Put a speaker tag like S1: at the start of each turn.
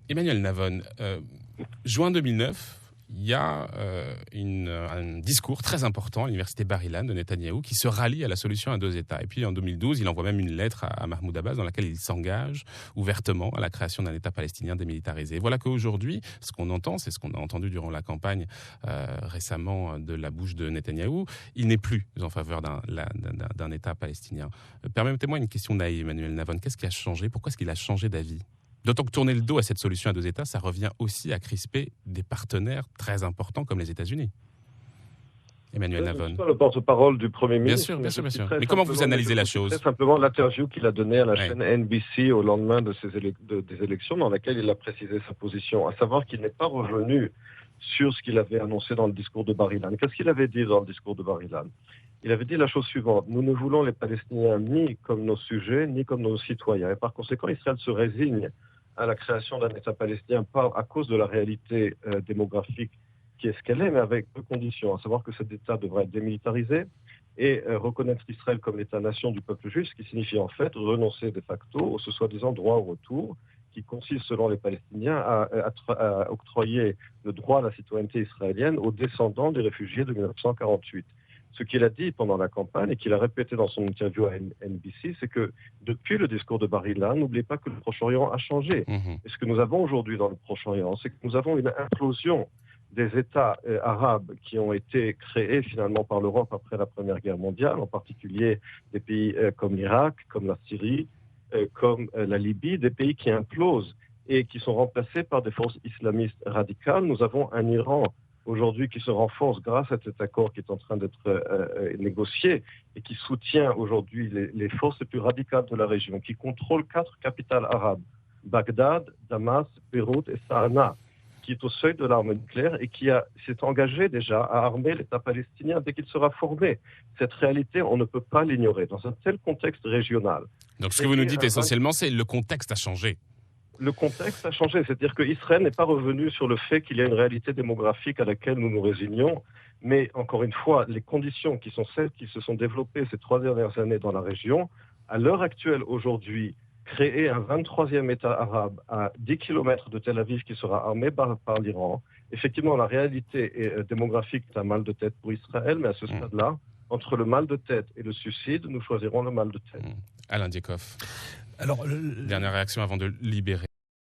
S1: Emmanuel Navon, juin 2009, il y a un discours très important à l'université Bar-Ilan de Netanyahou qui se rallie à la solution à deux États. Et puis en 2012, il envoie même une lettre à Mahmoud Abbas dans laquelle il s'engage ouvertement à la création d'un État palestinien démilitarisé. Et voilà qu'aujourd'hui, ce qu'on entend, c'est ce qu'on a entendu durant la campagne récemment de la bouche de Netanyahou, il n'est plus en faveur d'un État palestinien. Permettez-moi une question naïve, Emmanuel Navon. Qu'est-ce qui a changé? Pourquoi est-ce qu'il a changé d'avis? D'autant que tourner le dos à cette solution à deux États, ça revient aussi à crisper des partenaires très importants comme les États-Unis. Emmanuel Navon.
S2: Je ne suis pas le porte-parole du Premier ministre.
S1: Bien sûr. Mais comment vous analysez la chose?
S2: C'est simplement l'interview qu'il a donnée à la chaîne NBC au lendemain des élections, dans laquelle il a précisé sa position, à savoir qu'il n'est pas revenu sur ce qu'il avait annoncé dans le discours de Bar-Ilan. Qu'est-ce qu'il avait dit dans le discours de Bar-Ilan? Il avait dit la chose suivante: nous ne voulons les Palestiniens ni comme nos sujets, ni comme nos citoyens. Et par conséquent, Israël se résigne à la création d'un État palestinien pas à cause de la réalité démographique qui est ce qu'elle est, mais avec deux conditions, à savoir que cet État devrait être démilitarisé et reconnaître Israël comme l'État-nation du peuple juif, ce qui signifie en fait renoncer de facto au ce soi-disant droit au retour, qui consiste, selon les Palestiniens, à octroyer le droit à la citoyenneté israélienne aux descendants des réfugiés de 1948. Ce qu'il a dit pendant la campagne et qu'il a répété dans son interview à NBC, c'est que depuis le discours de Bar-Ilan, n'oubliez pas que le Proche-Orient a changé. Et ce que nous avons aujourd'hui dans le Proche-Orient, c'est que nous avons une implosion des États arabes qui ont été créés finalement par l'Europe après la Première Guerre mondiale, en particulier des pays comme l'Irak, comme la Syrie, comme la Libye, des pays qui implosent et qui sont remplacés par des forces islamistes radicales. Nous avons un Iran aujourd'hui qui se renforce grâce à cet accord qui est en train d'être négocié et qui soutient aujourd'hui les forces les plus radicales de la région, qui contrôlent 4 capitales arabes, Bagdad, Damas, Beyrouth et Sanaa, qui est au seuil de l'arme nucléaire et qui s'est engagé déjà à armer l'État palestinien dès qu'il sera formé. Cette réalité, on ne peut pas l'ignorer dans un tel contexte régional.
S1: Donc ce que vous nous dites essentiellement, c'est que le contexte a changé.
S2: Le contexte a changé, c'est-à-dire qu'Israël n'est pas revenu sur le fait qu'il y a une réalité démographique à laquelle nous nous résignons, mais encore une fois, les conditions qui sont celles qui se sont développées ces 3 dernières années dans la région, à l'heure actuelle, aujourd'hui, créer un 23e État arabe à 10 km de Tel Aviv qui sera armé par l'Iran. Effectivement, la réalité démographique est un mal de tête pour Israël, mais à ce stade-là, entre le mal de tête et le suicide, nous choisirons le mal de tête.
S1: Alain Diekhoff. Alors, dernière réaction avant de libérer.